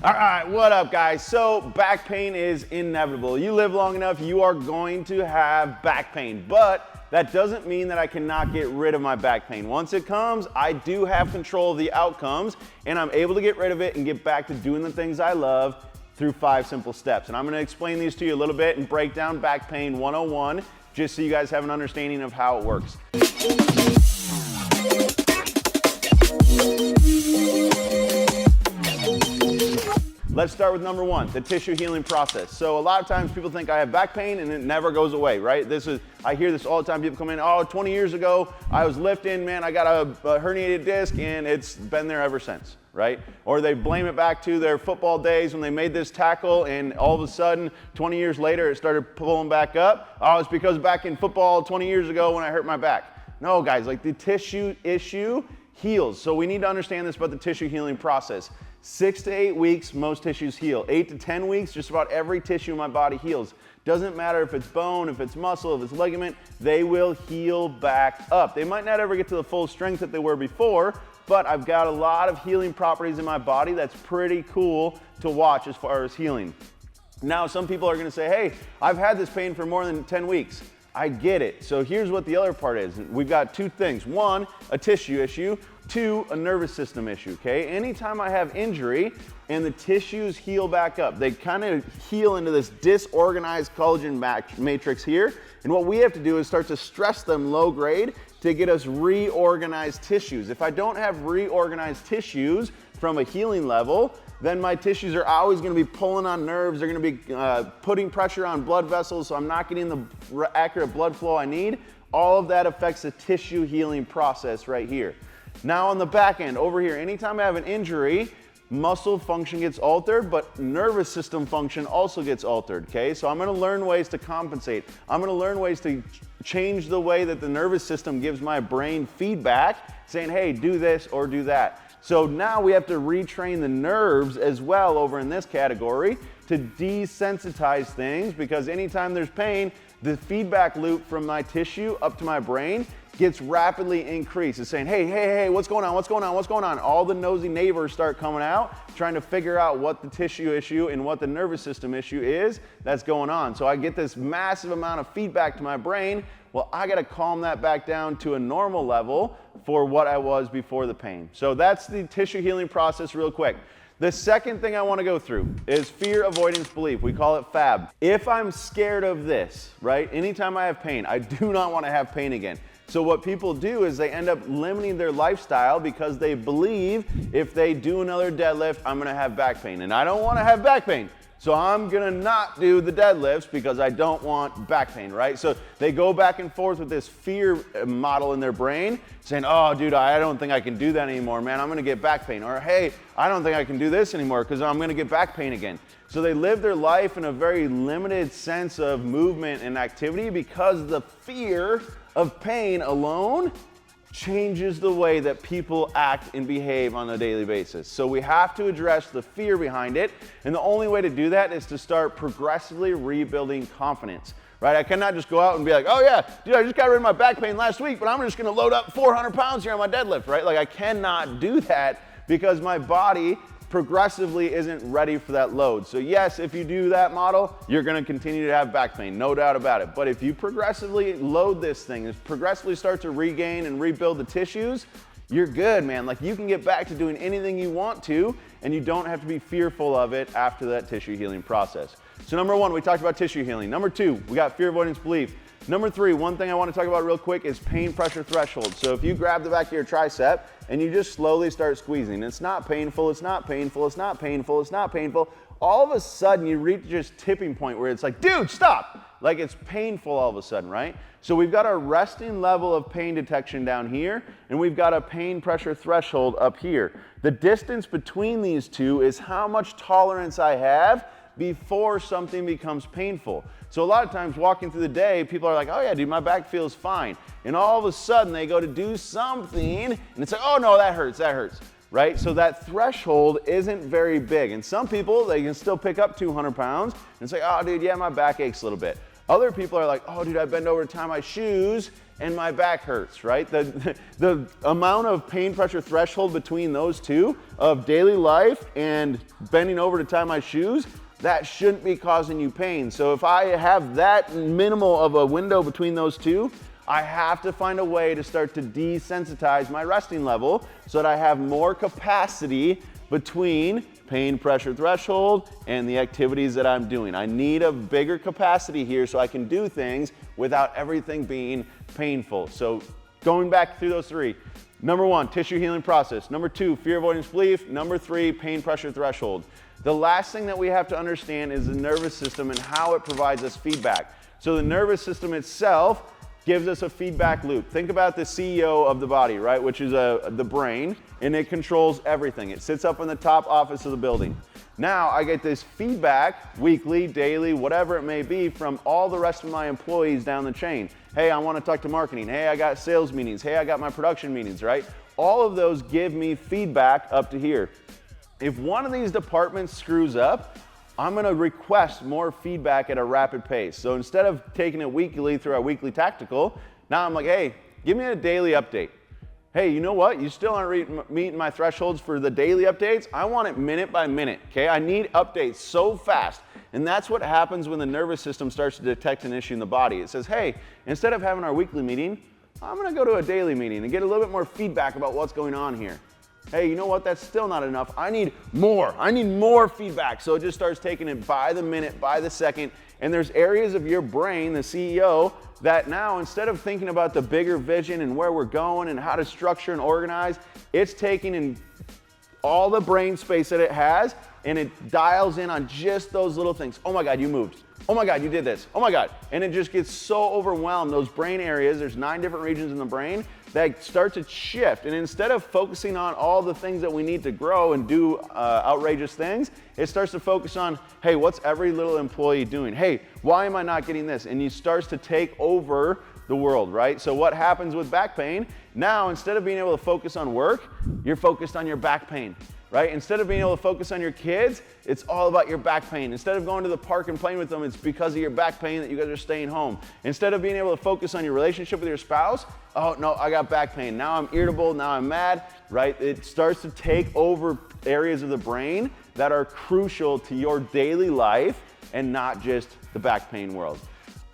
All right, what up guys? So back pain is inevitable. You live long enough, you are going to have back pain, but that doesn't mean that I cannot get rid of my back pain. Once it comes, I do have control of the outcomes and I'm able to get rid of it and get back to doing the things I love through 5 simple steps. And I'm gonna explain these to you a little bit and break down back pain 101, just so you guys have an understanding of how it works. Let's start with number 1, the tissue healing process. So a lot of times people think I have back pain and it never goes away, right? I hear this all the time. People come in, oh, 20 years ago, I was lifting, man, I got a herniated disc and it's been there ever since, right? Or they blame it back to their football days when they made this tackle and all of a sudden, 20 years later, it started pulling back up. Oh, it's because back in football 20 years ago when I hurt my back. No, guys, like the tissue issue heals. So we need to understand this about the tissue healing process. 6 to 8 weeks, most tissues heal. 8 to 10 weeks, just about every tissue in my body heals. Doesn't matter if it's bone, if it's muscle, if it's ligament, they will heal back up. They might not ever get to the full strength that they were before, but I've got a lot of healing properties in my body that's pretty cool to watch as far as healing. Now, some people are gonna say, hey, I've had this pain for more than 10 weeks. I get it. So here's what the other part is. We've got 2 things. 1, a tissue issue. 2, a nervous system issue, okay? Anytime I have injury and the tissues heal back up, they kind of heal into this disorganized collagen matrix here. And what we have to do is start to stress them low grade to get us reorganized tissues. If I don't have reorganized tissues from a healing level, then my tissues are always gonna be pulling on nerves. They're gonna be putting pressure on blood vessels, so I'm not getting the accurate blood flow I need. All of that affects the tissue healing process right here. Now on the back end, over here, anytime I have an injury, muscle function gets altered, but nervous system function also gets altered, okay? So I'm gonna learn ways to compensate. I'm gonna learn ways to change the way that the nervous system gives my brain feedback, saying, hey, do this or do that. So now we have to retrain the nerves as well over in this category to desensitize things, because anytime there's pain, the feedback loop from my tissue up to my brain gets rapidly increased. It's saying, hey, what's going on, what's going on, what's going on? All the nosy neighbors start coming out, trying to figure out what the tissue issue and what the nervous system issue is that's going on. So I get this massive amount of feedback to my brain. Well, I gotta calm that back down to a normal level for what I was before the pain. So that's the tissue healing process real quick. The second thing I want to go through is fear, avoidance, belief. We call it F.A.B. If I'm scared of this, right, anytime I have pain, I do not want to have pain again. So what people do is they end up limiting their lifestyle because they believe if they do another deadlift, I'm going to have back pain. And I don't want to have back pain. So I'm gonna not do the deadlifts because I don't want back pain, right? So they go back and forth with this fear model in their brain saying, oh dude, I don't think I can do that anymore, man, I'm gonna get back pain. Or hey, I don't think I can do this anymore because I'm gonna get back pain again. So they live their life in a very limited sense of movement and activity because the fear of pain alone changes the way that people act and behave on a daily basis. So we have to address the fear behind it, and the only way to do that is to start progressively rebuilding confidence, right? I cannot just go out and be like, oh yeah, dude, I just got rid of my back pain last week, but I'm just gonna load up 400 pounds here on my deadlift, right? Like I cannot do that because my body progressively isn't ready for that load. So yes, if you do that model, you're gonna continue to have back pain, no doubt about it. But if you progressively load this thing, progressively start to regain and rebuild the tissues, you're good, man. Like you can get back to doing anything you want to, and you don't have to be fearful of it after that tissue healing process. So number 1, we talked about tissue healing. Number 2, we got fear, avoidance, belief. Number 3, one thing I want to talk about real quick is pain pressure threshold. So if you grab the back of your tricep and you just slowly start squeezing, it's not painful, it's not painful, it's not painful, it's not painful. All of a sudden you reach this tipping point where it's like, dude, stop! Like it's painful all of a sudden, right? So we've got a resting level of pain detection down here, and we've got a pain pressure threshold up here. The distance between these two is how much tolerance I have before something becomes painful. So a lot of times walking through the day, people are like, oh yeah, dude, my back feels fine. And all of a sudden they go to do something and it's like, oh no, that hurts, right? So that threshold isn't very big. And some people, they can still pick up 200 pounds and say, oh dude, yeah, my back aches a little bit. Other people are like, oh dude, I bend over to tie my shoes and my back hurts, right? The amount of pain pressure threshold between those two of daily life and bending over to tie my shoes, that shouldn't be causing you pain. So if I have that minimal of a window between those two, I have to find a way to start to desensitize my resting level so that I have more capacity between pain pressure threshold and the activities that I'm doing. I need a bigger capacity here so I can do things without everything being painful. So going back through those three, number one, tissue healing process. Number two, fear avoidance belief. Number three, pain pressure threshold. The last thing that we have to understand is the nervous system and how it provides us feedback. So the nervous system itself gives us a feedback loop. Think about the CEO of the body, right, which is the brain, and it controls everything. It sits up in the top office of the building. Now I get this feedback weekly, daily, whatever it may be, from all the rest of my employees down the chain. Hey, I want to talk to marketing. Hey, I got sales meetings. Hey, I got my production meetings, right? All of those give me feedback up to here. If one of these departments screws up, I'm going to request more feedback at a rapid pace. So instead of taking it weekly through our weekly tactical, now I'm like, hey, give me a daily update. Hey, you know what? You still aren't meeting my thresholds for the daily updates. I want it minute by minute, okay? I need updates so fast. And that's what happens when the nervous system starts to detect an issue in the body. It says, hey, instead of having our weekly meeting, I'm going to go to a daily meeting and get a little bit more feedback about what's going on here. Hey, you know what? That's still not enough. I need more. I need more feedback. So it just starts taking it by the minute, by the second. And there's areas of your brain, the CEO, that now instead of thinking about the bigger vision and where we're going and how to structure and organize, it's taking in all the brain space that it has and it dials in on just those little things. Oh my God, you moved. Oh my God, you did this. Oh my God. And it just gets so overwhelmed. Those brain areas, there's 9 different regions in the brain that start to shift. And instead of focusing on all the things that we need to grow and do outrageous things, it starts to focus on, hey, what's every little employee doing? Hey, why am I not getting this? And it starts to take over the world, right? So what happens with back pain? Now, instead of being able to focus on work, you're focused on your back pain. Right? Instead of being able to focus on your kids, it's all about your back pain. Instead of going to the park and playing with them, it's because of your back pain that you guys are staying home. Instead of being able to focus on your relationship with your spouse, oh no, I got back pain. Now I'm irritable, now I'm mad, right? It starts to take over areas of the brain that are crucial to your daily life and not just the back pain world.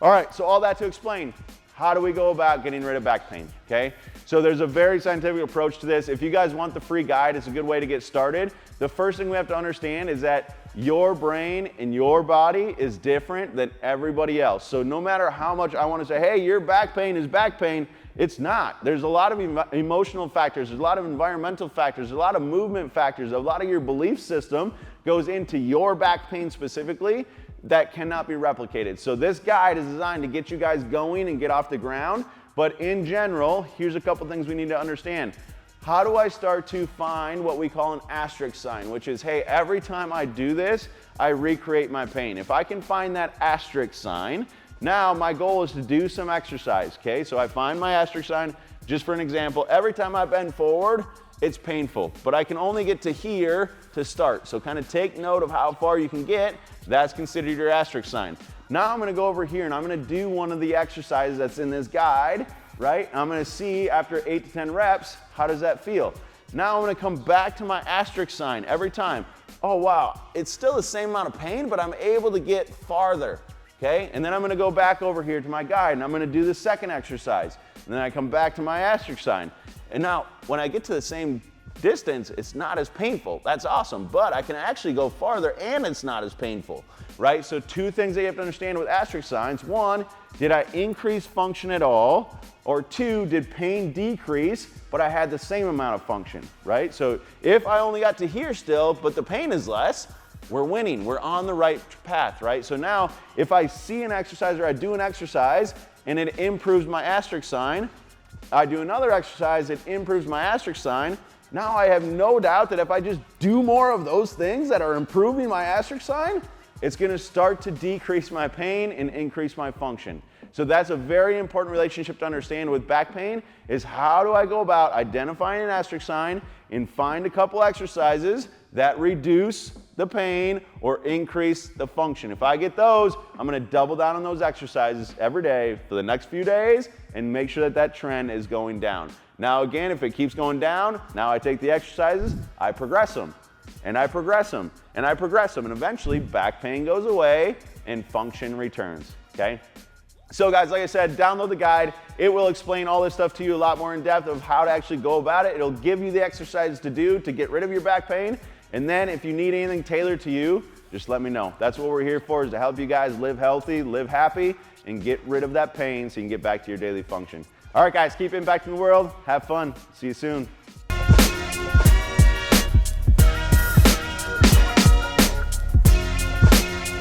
All right, so all that to explain, how do we go about getting rid of back pain, okay? So there's a very scientific approach to this. If you guys want the free guide, it's a good way to get started. The first thing we have to understand is that your brain and your body is different than everybody else. So no matter how much I want to say, hey, your back pain is back pain, it's not. There's a lot of emotional factors, there's a lot of environmental factors, there's a lot of movement factors, a lot of your belief system goes into your back pain specifically that cannot be replicated. So this guide is designed to get you guys going and get off the ground. But in general, here's a couple things we need to understand. How do I start to find what we call an asterisk sign, which is, hey, every time I do this, I recreate my pain. If I can find that asterisk sign, now my goal is to do some exercise, okay? So I find my asterisk sign, just for an example, every time I bend forward, it's painful, but I can only get to here to start. So kind of take note of how far you can get. That's considered your asterisk sign. Now I'm gonna go over here and I'm gonna do one of the exercises that's in this guide, right? I'm gonna see after 8 to 10 reps, how does that feel? Now I'm gonna come back to my asterisk sign every time. Oh wow, it's still the same amount of pain, but I'm able to get farther, okay? And then I'm gonna go back over here to my guide and I'm gonna do the second exercise. And then I come back to my asterisk sign. And now when I get to the same distance, it's not as painful. That's awesome, but I can actually go farther and it's not as painful, right? So 2 things that you have to understand with asterisk signs. 1, did I increase function at all? Or 2, did pain decrease, but I had the same amount of function, right? So if I only got to here still, but the pain is less, we're winning, we're on the right path, right? So now if I see an exercise or I do an exercise and it improves my asterisk sign, I do another exercise, it improves my asterisk sign. Now I have no doubt that if I just do more of those things that are improving my asterisk sign, it's gonna start to decrease my pain and increase my function. So that's a very important relationship to understand with back pain, is how do I go about identifying an asterisk sign and find a couple exercises that reduce the pain or increase the function. If I get those, I'm gonna double down on those exercises every day for the next few days and make sure that that trend is going down. Now again, if it keeps going down, now I take the exercises, I progress them, and I progress them, and I progress them, and eventually back pain goes away and function returns, okay? So guys, like I said, download the guide. It will explain all this stuff to you a lot more in depth of how to actually go about it. It'll give you the exercises to do to get rid of your back pain. And then if you need anything tailored to you, just let me know. That's what we're here for, is to help you guys live healthy, live happy, and get rid of that pain so you can get back to your daily function. All right, guys, keep impacting the world. Have fun. See you soon.